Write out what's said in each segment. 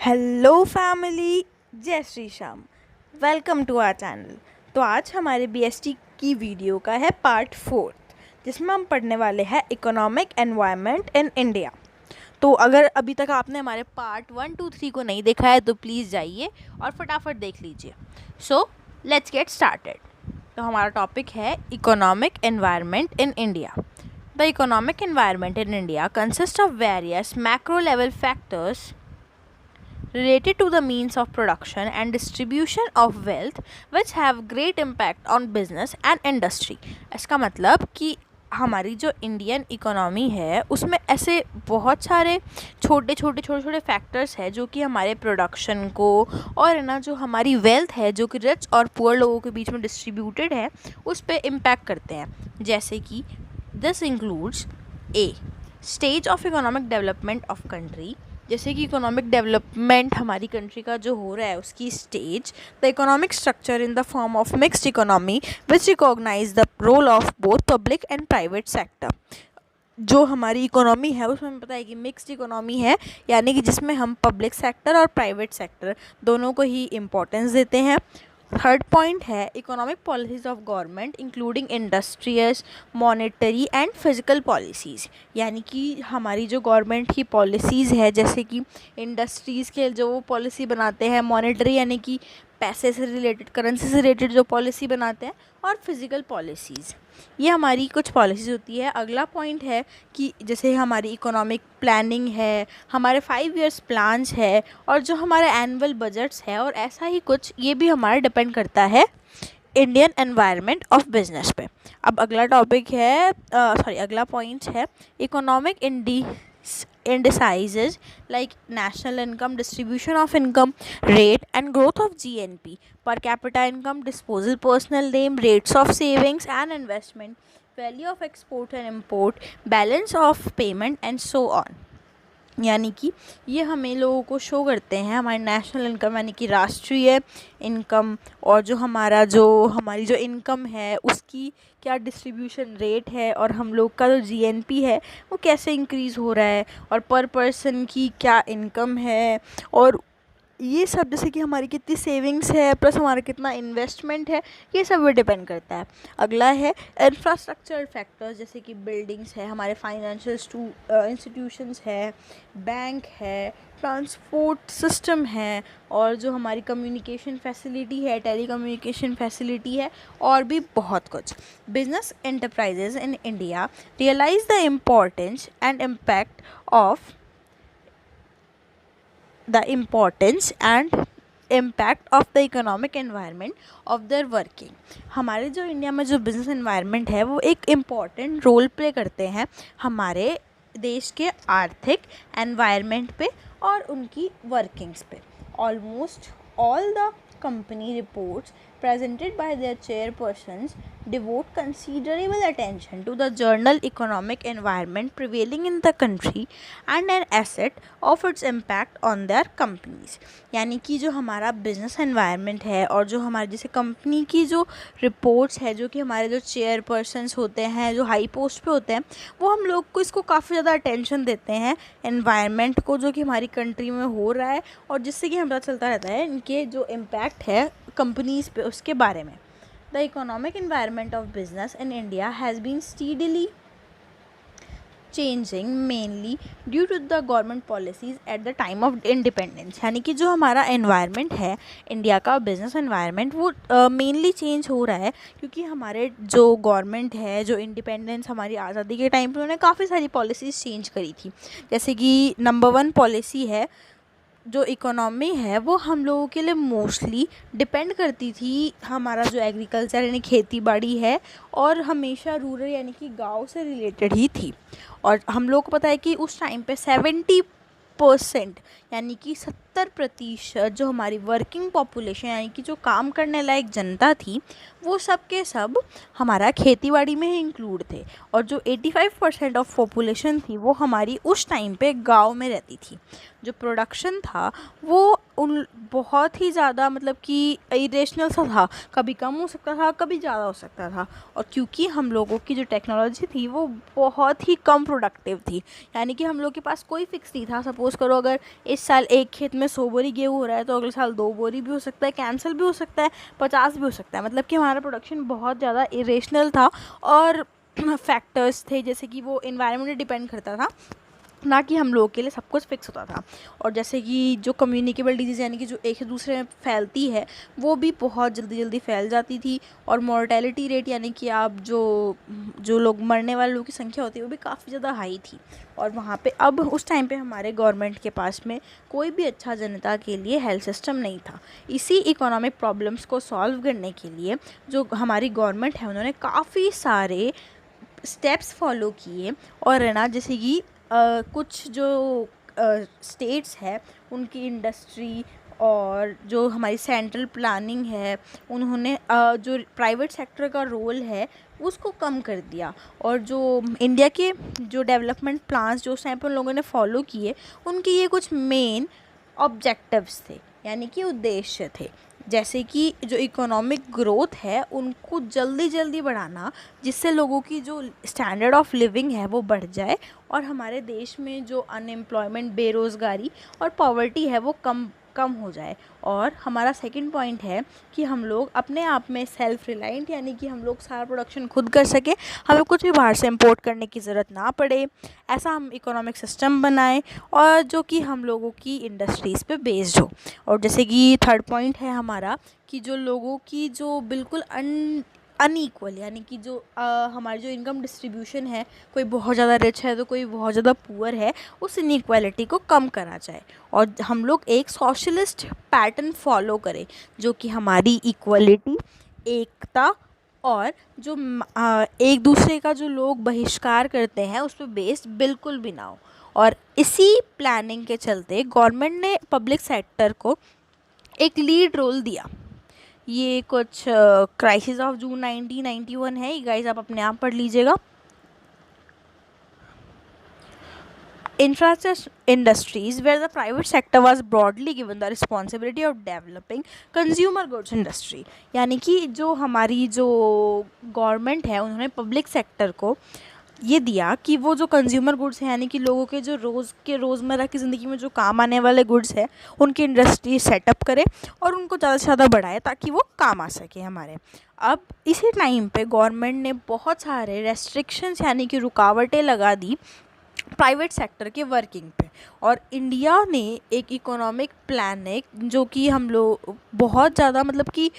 Hello family, जय Shri Shyam. Welcome to our channel. तो आज हमारे बीएसटी की वीडियो का है पार्ट 4, जिसमें हम पढ़ने वाले हैं इकोनॉमिक एनवायरनमेंट इन इंडिया। तो अगर अभी तक आपने हमारे पार्ट 1, 2, 3 को नहीं देखा है तो प्लीज़ जाइए और फटाफट देख लीजिए। So let's get started. तो हमारा टॉपिक है economic environment in India. The economic environment in India consist of various macro level factors related to the means of production and distribution of wealth which have great impact on business and industry। इसका मतलब कि हमारी जो Indian economy है उसमें ऐसे बहुत सारे छोटे फैक्टर्स हैं जो कि हमारे प्रोडक्शन को और है ना जो हमारी वेल्थ है जो कि रिच और पुअर लोगों के बीच में डिस्ट्रीब्यूटेड है उस पर इम्पैक्ट करते हैं। जैसे कि this includes a stage of economic development of country, जैसे कि इकोनॉमिक डेवलपमेंट हमारी कंट्री का जो हो रहा है उसकी stage. The economic structure in the form of mixed economy which recognise the role of both public and private sector. जो हमारी इकोनॉमी है उसमें हमें पता है कि मिक्स्ड इकोनॉमी है, यानी कि जिसमें हम पब्लिक सेक्टर और प्राइवेट सेक्टर दोनों को ही इम्पोर्टेंस देते हैं। थर्ड पॉइंट है economic policies of government including industrious, monetary and physical policies, यानी कि हमारी जो गवर्नमेंट की पॉलिसीज़ है जैसे कि इंडस्ट्रीज़ के जो वो पॉलिसी बनाते हैं, मॉनेटरी यानी कि पैसे से रिलेटेड, करेंसी से रिलेटेड जो पॉलिसी बनाते हैं, और फिजिकल पॉलिसीज़, ये हमारी कुछ पॉलिसीज़ होती है। अगला पॉइंट है कि जैसे हमारी इकोनॉमिक प्लानिंग है, हमारे 5 इयर्स प्लान्स है और जो हमारे एनुअल बजट्स है, और ऐसा ही कुछ ये भी हमारा डिपेंड करता है इंडियन एनवायरनमेंट ऑफ बिजनेस पे। अब अगला टॉपिक है अगला पॉइंट है economic indices like national income, distribution of income, rate and growth of GNP, per capita income, disposal personal name, rates of savings and investment, value of export and import, balance of payment and so on। यानी कि ये हमें लोगों को show करते हैं हमारी national income यानी कि राष्ट्रीय इनकम, और जो हमारी जो इनकम है उसकी क्या डिस्ट्रीब्यूशन रेट है, और हम लोग का जो जीएनपी है वो कैसे इंक्रीज़ हो रहा है, और पर पर्सन की क्या इनकम है, और ये सब जैसे कि हमारी कितनी सेविंग्स है प्लस हमारा कितना इन्वेस्टमेंट है, ये सब भी डिपेंड करता है। अगला है इंफ्रास्ट्रक्चर फैक्टर्स, जैसे कि बिल्डिंग्स है, हमारे फाइनेंशियल इंस्टीट्यूशंस है, बैंक है, ट्रांसपोर्ट सिस्टम है, और जो हमारी कम्युनिकेशन फैसिलिटी है, टेलीकम्युनिकेशन फैसिलिटी है, और भी बहुत कुछ। Business enterprises in India realise the importance and impact of the importance and impact of the economic environment of their working। हमारे जो इंडिया में जो बिजनेस एनवायरनमेंट है वो एक इम्पॉर्टेंट रोल प्ले करते हैं हमारे देश के आर्थिक एनवायरनमेंट पे और उनकी वर्किंग्स पे। Almost all the company reports presented by their chairpersons devote considerable attention to the general economic environment prevailing in the country and an asset of its impact on their companies। यानी कि जो हमारा business environment है और जो हमारे जैसे company की जो रिपोर्ट्स है, जो कि हमारे जो चेयरपर्सन्स होते हैं, जो हाई पोस्ट पे होते हैं, वो हम लोग को इसको काफ़ी ज़्यादा अटेंशन देते हैं एनवायरनमेंट को जो कि हमारी कंट्री में हो रहा है, और जिससे कि हमें पता चलता रहता है इनके जो इम्पैक्ट है कंपनीज़ पे उसके बारे में। The economic environment of business in India has been steadily changing mainly due to the government policies at the time of independence. यानी कि जो हमारा एनवायरनमेंट है इंडिया का बिजनेस एनवायरनमेंट वो मेनली चेंज हो रहा है क्योंकि हमारे जो गवर्नमेंट है, जो इंडिपेंडेंस हमारी आज़ादी के टाइम पे उन्होंने काफ़ी सारी पॉलिसीज़ चेंज करी थी। जैसे कि नंबर 1 पॉलिसी है, जो इकोनॉमी है वो हम लोगों के लिए मोस्टली डिपेंड करती थी हमारा जो एग्रीकल्चर यानी खेती बाड़ी है, और हमेशा रूरल यानी कि गांव से रिलेटेड ही थी। और हम लोग को पता है कि उस टाइम पे 70% यानी कि 70% जो हमारी वर्किंग पॉपुलेशन यानी कि जो काम करने लायक जनता थी वो सब के सब हमारा खेतीबाड़ी में ही इंक्लूड थे, और जो 85% ऑफ पॉपुलेशन थी वो हमारी उस टाइम पे गांव में रहती थी। जो प्रोडक्शन था वो उन बहुत ही ज़्यादा मतलब कि इरेशनल सा था, कभी कम हो सकता था, कभी ज़्यादा हो सकता था। और क्योंकि हम लोगों की जो टेक्नोलॉजी थी वो बहुत ही कम प्रोडक्टिव थी, यानी कि हम लोग के पास कोई फिक्स नहीं था। सपोज़ करो अगर इस साल एक खेत में 100 बोरी गेहूँ हो रहा है तो अगले साल 2 बोरी भी हो सकता है, कैंसिल भी हो सकता है, 50 भी हो सकता है। मतलब कि हमारा प्रोडक्शन बहुत ज़्यादा इरेशनल था और फैक्टर्स थे, जैसे कि वो इन्वायरमेंट डिपेंड करता था, ना कि हम लोगों के लिए सब कुछ फिक्स होता था। और जैसे कि जो कम्युनिकेबल डिजीज़ यानी कि जो एक दूसरे में फैलती है वो भी बहुत जल्दी जल्दी फैल जाती थी। और मोर्टेलिटी रेट यानी कि आप जो जो लोग मरने वाले लोगों की संख्या होती है वो भी काफ़ी ज़्यादा हाई थी। और वहाँ पे अब उस टाइम पे हमारे गवर्नमेंट के पास में कोई भी अच्छा जनता के लिए हेल्थ सिस्टम नहीं था। इसी इकोनॉमिक प्रॉब्लम्स को सॉल्व करने के लिए जो हमारी गवर्नमेंट है उन्होंने काफ़ी सारे स्टेप्स फॉलो किए। और है ना, जैसे कि कुछ जो स्टेट्स है उनकी इंडस्ट्री और जो हमारी सेंट्रल प्लानिंग है उन्होंने जो प्राइवेट सेक्टर का रोल है उसको कम कर दिया। और जो इंडिया के जो डेवलपमेंट प्लान्स जो उस टाइम पर उन लोगों ने फॉलो किए उनके ये कुछ मेन ऑब्जेक्टिव्स थे, यानी कि उद्देश्य थे। जैसे कि जो इकोनॉमिक ग्रोथ है उनको जल्दी जल्दी बढ़ाना, जिससे लोगों की जो स्टैंडर्ड ऑफ लिविंग है वो बढ़ जाए और हमारे देश में जो अनएम्प्लॉयमेंट, बेरोज़गारी और पॉवर्टी है वो कम कम हो जाए। और हमारा सेकंड पॉइंट है कि हम लोग अपने आप में सेल्फ रिलायंट, यानी कि हम लोग सारा प्रोडक्शन खुद कर सकें, हमें कुछ भी बाहर से इंपोर्ट करने की ज़रूरत ना पड़े। ऐसा हम इकोनॉमिक सिस्टम बनाएं और जो कि हम लोगों की इंडस्ट्रीज़ पे बेस्ड हो। और जैसे कि थर्ड पॉइंट है हमारा कि जो लोगों की जो बिल्कुल अनईक्वल, यानी कि जो हमारी जो इनकम डिस्ट्रीब्यूशन है, कोई बहुत ज़्यादा रिच है तो कोई बहुत ज़्यादा पुअर है, उस इनइक्वालिटी को कम करा जाए। और हम लोग एक सोशलिस्ट पैटर्न फॉलो करें जो कि हमारी इक्वलिटी, एकता और जो एक दूसरे का जो लोग बहिष्कार करते हैं उस पर बेस्ड बिल्कुल भी ना हो। और इसी प्लानिंग के चलते गवर्नमेंट ने पब्लिक सेक्टर को एक लीड रोल दिया। ये कुछ क्राइसिस ऑफ जून 1991 है, ये गाइस आप अपने आप पढ़ लीजिएगा। Infrastructure industries where the private sector was broadly given the responsibility of developing consumer goods industry, यानी कि जो हमारी जो गवर्नमेंट है उन्होंने पब्लिक सेक्टर को ये दिया कि वो जो कंज्यूमर गुड्स हैं, यानी कि लोगों के जो रोज़मर्रा की ज़िंदगी में जो काम आने वाले गुड्स है उनकी इंडस्ट्री सेटअप करे और उनको ज़्यादा से ज़्यादा बढ़ाए ताकि वो काम आ सके हमारे। अब इसी टाइम पे गवर्नमेंट ने बहुत सारे रेस्ट्रिक्शंस यानी कि रुकावटें लगा दी प्राइवेट सेक्टर के वर्किंग पे। और इंडिया ने एक इकोनॉमिक प्लान है जो कि हम लोग बहुत ज़्यादा मतलब कि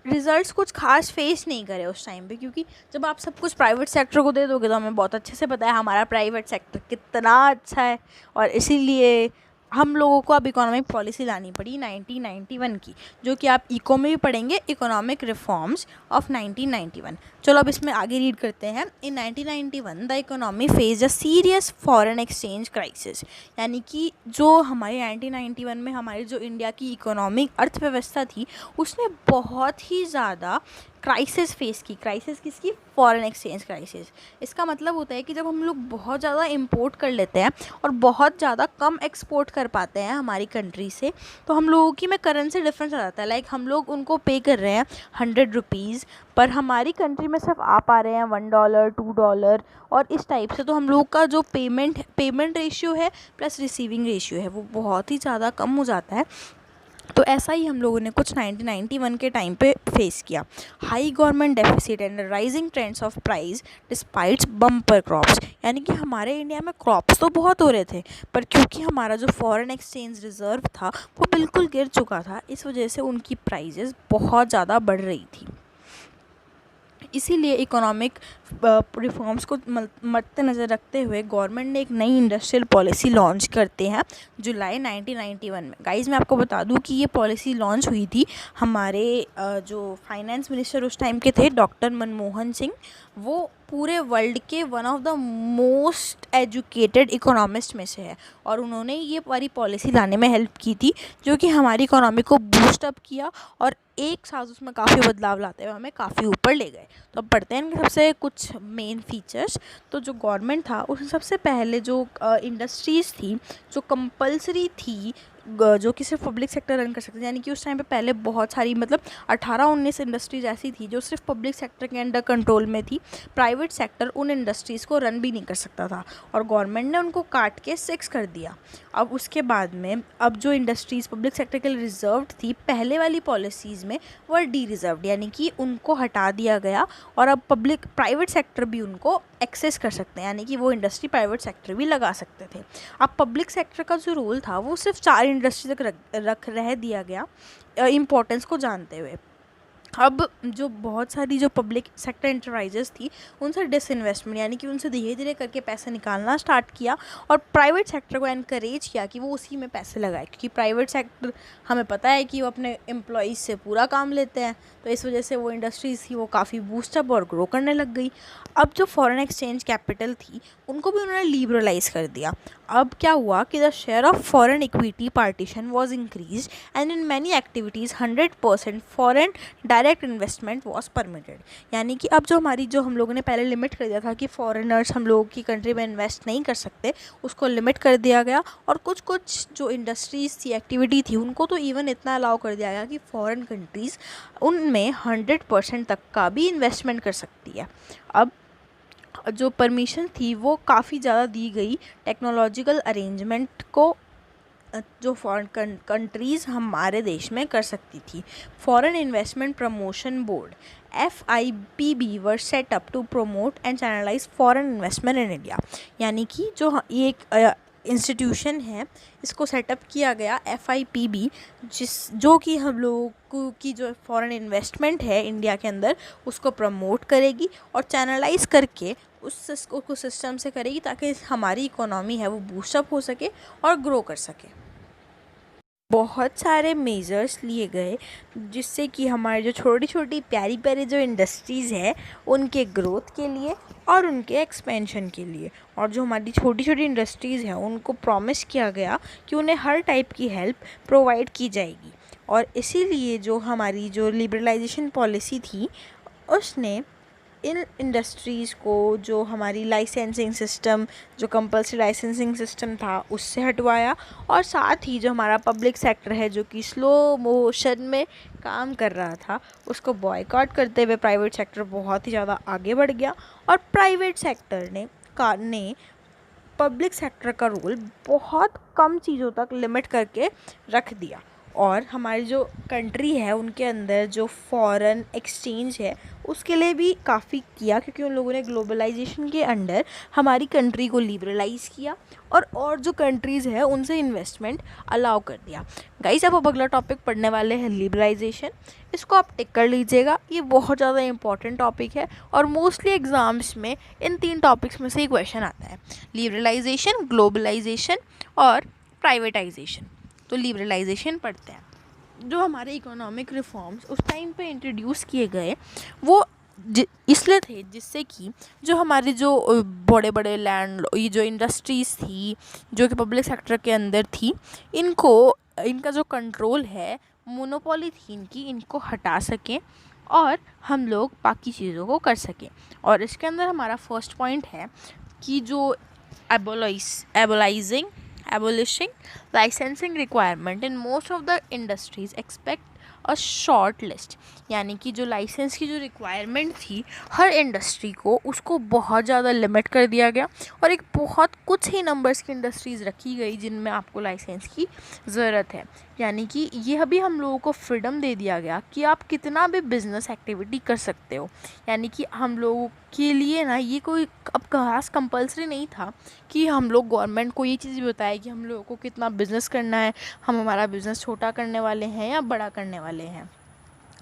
रिज़ल्ट्स कुछ खास फेस नहीं करे उस टाइम पे, क्योंकि जब आप सब कुछ प्राइवेट सेक्टर को दे दोगे तो हमें बहुत अच्छे से पता है हमारा प्राइवेट सेक्टर कितना अच्छा है। और इसीलिए हम लोगों को अब इकोनॉमिक पॉलिसी लानी पड़ी 1991 की, जो कि आप इको में भी पढ़ेंगे, इकोनॉमिक रिफॉर्म्स ऑफ 1991। चलो अब इसमें आगे रीड करते हैं। इन 1991 the economy phase a serious foreign exchange crisis, यानी कि जो हमारी 1991 में हमारी जो इंडिया की इकोनॉमिक अर्थव्यवस्था थी उसने बहुत ही ज़्यादा क्राइसिस फेस की। क्राइसिस किसकी? Foreign exchange crisis. इसका मतलब होता है कि जब हम लोग बहुत ज़्यादा इंपोर्ट कर लेते हैं और बहुत ज़्यादा कम एक्सपोर्ट कर पाते हैं हमारी कंट्री से, तो हम लोगों की में करेंसी डिफरेंस आ जाता है। लाइक हम लोग उनको पे कर रहे हैं 100 रुपीज़, पर हमारी कंट्री में सिर्फ आ पा रहे हैं $1 $2 और इस टाइप से। तो हम लोग का जो पेमेंट रेशियो है प्लस रिसीविंग रेशियो है वो बहुत ही ज़्यादा कम हो जाता है। तो ऐसा ही हम लोगों ने कुछ 1991 के टाइम पे फेस किया। High government deficit and rising trends of price despites bumper crops, यानी कि हमारे इंडिया में क्रॉप्स तो बहुत हो रहे थे पर क्योंकि हमारा जो फॉरेन एक्सचेंज रिज़र्व था वो बिल्कुल गिर चुका था, इस वजह से उनकी प्राइजेज़ बहुत ज़्यादा बढ़ रही थी। इसीलिए इकोनॉमिक रिफॉर्म्स को मद्देनज़र रखते हुए गवर्नमेंट ने एक नई इंडस्ट्रियल पॉलिसी लॉन्च करते हैं जुलाई 1991 में। गाइस मैं आपको बता दूं कि ये पॉलिसी लॉन्च हुई थी हमारे जो फाइनेंस मिनिस्टर उस टाइम के थे डॉक्टर मनमोहन सिंह। वो पूरे वर्ल्ड के one of the most educated economist में से है और उन्होंने ये वाली पॉलिसी लाने में हेल्प की थी जो कि हमारी इकोनॉमी को बूस्ट अप किया और एक साथ उसमें काफ़ी बदलाव लाते हुए हमें काफ़ी ऊपर ले गए। तो अब पढ़ते हैं इनके सबसे कुछ मेन फीचर्स। तो जो गवर्नमेंट था उसने सबसे पहले जो इंडस्ट्रीज़ थी जो कंपलसरी थी जो कि सिर्फ पब्लिक सेक्टर रन कर सकते थे, यानी कि उस टाइम पे पहले बहुत सारी मतलब 18-19 इंडस्ट्रीज ऐसी थी जो सिर्फ पब्लिक सेक्टर के अंडर कंट्रोल में थी। प्राइवेट सेक्टर उन इंडस्ट्रीज़ को रन भी नहीं कर सकता था और गवर्नमेंट ने उनको काट के 6 कर दिया। अब उसके बाद में अब जो इंडस्ट्रीज़ पब्लिक सेक्टर के लिए रिजर्व्ड थी पहले वाली पॉलिसीज़ में वह डी रिजर्व्ड, यानी कि उनको हटा दिया गया और अब प्राइवेट सेक्टर भी उनको एक्सेस कर सकते हैं, यानी कि वो इंडस्ट्री प्राइवेट सेक्टर भी लगा सकते थे। अब पब्लिक सेक्टर का जो रोल था वो सिर्फ 4 इंडस्ट्री तक रह दिया गया इम्पोर्टेंस को जानते हुए। अब जो बहुत सारी जो पब्लिक सेक्टर एंटरप्राइजेस थी उनसे डिसइन्वेस्टमेंट, यानी कि उनसे धीरे धीरे करके पैसे निकालना स्टार्ट किया और प्राइवेट सेक्टर को एनकरेज किया कि वो उसी में पैसे लगाए, क्योंकि प्राइवेट सेक्टर हमें पता है कि वो अपने एम्प्लॉयज़ से पूरा काम लेते हैं, तो इस वजह से वो इंडस्ट्रीज़ थी वो काफ़ी बूस्टअप और ग्रो करने लग गई। अब जो फॉरेन एक्सचेंज कैपिटल थी उनको भी उन्होंने लिबरलाइज कर दिया। अब क्या हुआ कि the share of foreign equity partition was increase and in many activities 100% foreign direct investment was permitted, यानी कि अब जो हम लोगों ने पहले लिमिट कर दिया था कि फॉरेनर्स हम लोगों की कंट्री में इन्वेस्ट नहीं कर सकते, उसको लिमिट कर दिया गया और कुछ जो इंडस्ट्रीज़ थी एक्टिविटी थी उनको तो इवन इतना अलाउ कर दिया गया कि फॉरेन कंट्रीज़ उनमें 100% तक का भी इन्वेस्टमेंट कर सकती है। अब जो परमिशन थी वो काफ़ी ज़्यादा दी गई टेक्नोलॉजिकल अरेंजमेंट को जो फॉरेन कंट्रीज़ हमारे देश में कर सकती थी। Foreign investment promotion board FIPB were set up to promote and channelise foreign investment in India, यानी कि जो ये एक इंस्टीट्यूशन है इसको सेटअप किया गया FIPB, जो कि हम लोगों की जो फॉरेन इन्वेस्टमेंट है इंडिया के अंदर उसको प्रमोट करेगी और चैनलाइज करके उसको सिस्टम से करेगी ताकि हमारी इकोनॉमी है वो बूस्टअप हो सके और ग्रो कर सके। बहुत सारे मेजर्स लिए गए जिससे कि हमारे जो छोटी छोटी प्यारी प्यारी जो इंडस्ट्रीज़ है उनके ग्रोथ के लिए और उनके एक्सपेंशन के लिए, और जो हमारी छोटी छोटी इंडस्ट्रीज़ हैं उनको प्रॉमिस किया गया कि उन्हें हर टाइप की हेल्प प्रोवाइड की जाएगी। और इसीलिए जो हमारी जो लिबरलाइजेशन पॉलिसी थी उसने इन इंडस्ट्रीज़ को जो हमारी लाइसेंसिंग सिस्टम जो कंपल्सरी लाइसेंसिंग सिस्टम था उससे हटवाया, और साथ ही जो हमारा पब्लिक सेक्टर है जो कि स्लो मोशन में काम कर रहा था उसको बॉयकॉट करते हुए प्राइवेट सेक्टर बहुत ही ज़्यादा आगे बढ़ गया और प्राइवेट सेक्टर ने पब्लिक सेक्टर का रोल बहुत कम चीज़ों तक लिमिट करके रख दिया। और हमारी जो कंट्री है उनके अंदर जो फॉरेन एक्सचेंज है उसके लिए भी काफ़ी किया, क्योंकि उन लोगों ने ग्लोबलाइजेशन के अंडर हमारी कंट्री को लिबरलाइज़ किया और जो कंट्रीज़ है उनसे इन्वेस्टमेंट अलाउ कर दिया। गाइस अब अगला टॉपिक पढ़ने वाले हैं लिबरलाइजेशन, इसको आप टिक कर लीजिएगा, ये बहुत ज़्यादा इंपॉर्टेंट टॉपिक है और मोस्टली एग्ज़ाम्स में इन 3 टॉपिक्स में से ही क्वेश्चन आता है, लिबरलाइजेशन, ग्लोबलाइजेशन और प्राइवेटाइजेशन। तो लिबरलाइजेशन पढ़ते हैं। जो हमारे इकोनॉमिक रिफॉर्म्स उस टाइम पे इंट्रोड्यूस किए गए वो इसलिए थे जिससे कि जो हमारे जो बड़े बड़े लैंड ये जो इंडस्ट्रीज़ थी जो कि पब्लिक सेक्टर के अंदर थी इनका जो कंट्रोल है मोनोपोली थी इनको हटा सकें और हम लोग बाकी चीज़ों को कर सकें। और इसके अंदर हमारा फर्स्ट पॉइंट है कि जो abolishing licensing requirement in most of the industries expect a short list, यानी कि जो लाइसेंस की जो रिक्वायरमेंट थी हर इंडस्ट्री को उसको बहुत ज़्यादा लिमिट कर दिया गया और एक बहुत कुछ ही नंबर्स की इंडस्ट्रीज़ रखी गई जिनमें आपको लाइसेंस की ज़रूरत है। यानी कि यह भी हम लोगों को फ्रीडम दे दिया गया कि आप कितना भी बिज़नेस एक्टिविटी कर सकते हो, यानी कि हम लोगों के लिए ना ये कोई अब खास कंपल्सरी नहीं था कि हम लोग गवर्नमेंट को ये चीज़ बताए कि हम लोगों को कितना बिज़नेस करना है, हम हमारा बिज़नेस छोटा करने वाले हैं या बड़ा करने वाले हैं।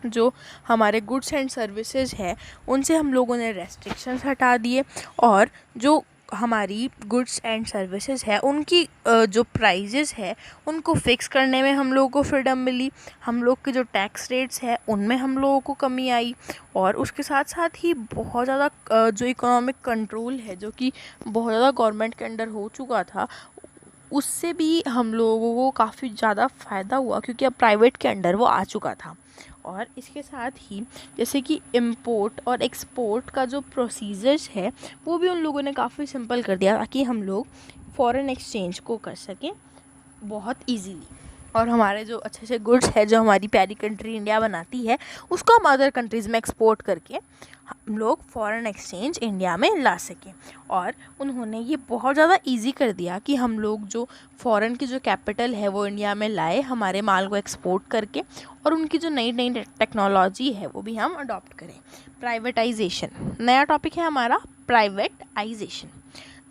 जो हमारे गुड्स एंड सर्विसेज है उनसे हम लोगों ने रेस्ट्रिक्शंस हटा दिए और जो हमारी गुड्स एंड सर्विसेज है उनकी जो प्राइजेस है उनको फ़िक्स करने में हम लोगों को फ्रीडम मिली। हम लोग के जो टैक्स रेट्स है उनमें हम लोगों को कमी आई और उसके साथ साथ ही बहुत ज़्यादा जो इकोनॉमिक कंट्रोल है जो कि बहुत ज़्यादा गवर्नमेंट के अंडर हो चुका था उससे भी हम लोगों को काफ़ी ज़्यादा फ़ायदा हुआ क्योंकि अब प्राइवेट के अंडर वो आ चुका था। और इसके साथ ही जैसे कि इंपोर्ट और एक्सपोर्ट का जो प्रोसीजर्स है वो भी उन लोगों ने काफ़ी सिंपल कर दिया ताकि हम लोग फॉरेन एक्सचेंज को कर सकें बहुत इजीली। और हमारे जो अच्छे अच्छे गुड्स है जो हमारी प्यारी कंट्री इंडिया बनाती है उसको हम अदर कंट्रीज़ में एक्सपोर्ट करके हम लोग फॉरेन एक्सचेंज इंडिया में ला सकें। और उन्होंने ये बहुत ज़्यादा इजी कर दिया कि हम लोग जो फॉरेन की जो कैपिटल है वो इंडिया में लाए हमारे माल को एक्सपोर्ट करके, और उनकी जो नई नई टेक्नोलॉजी है वो भी हम अडॉप्ट करें। प्राइवेटाइजेशन नया टॉपिक है हमारा, privatisation.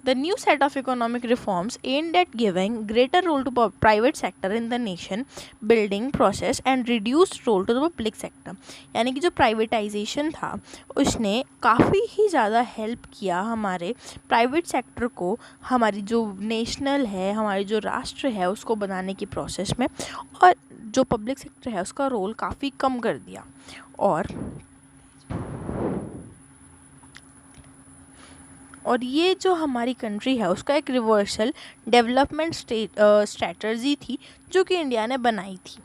The new set of economic reforms aimed at giving greater role to private sector in the nation building process and reduced role to the public sector। यानी कि जो प्राइवेटाइजेशन था उसने काफ़ी ही ज़्यादा हेल्प किया हमारे प्राइवेट सेक्टर को, हमारी जो नेशनल है, हमारी जो राष्ट्र है उसको बनाने की प्रोसेस में, और जो पब्लिक सेक्टर है उसका रोल काफ़ी कम कर दिया। और ये जो हमारी कंट्री है उसका एक रिवर्सल डेवलपमेंट स्ट्रैटर्जी थी जो कि इंडिया ने बनाई थी।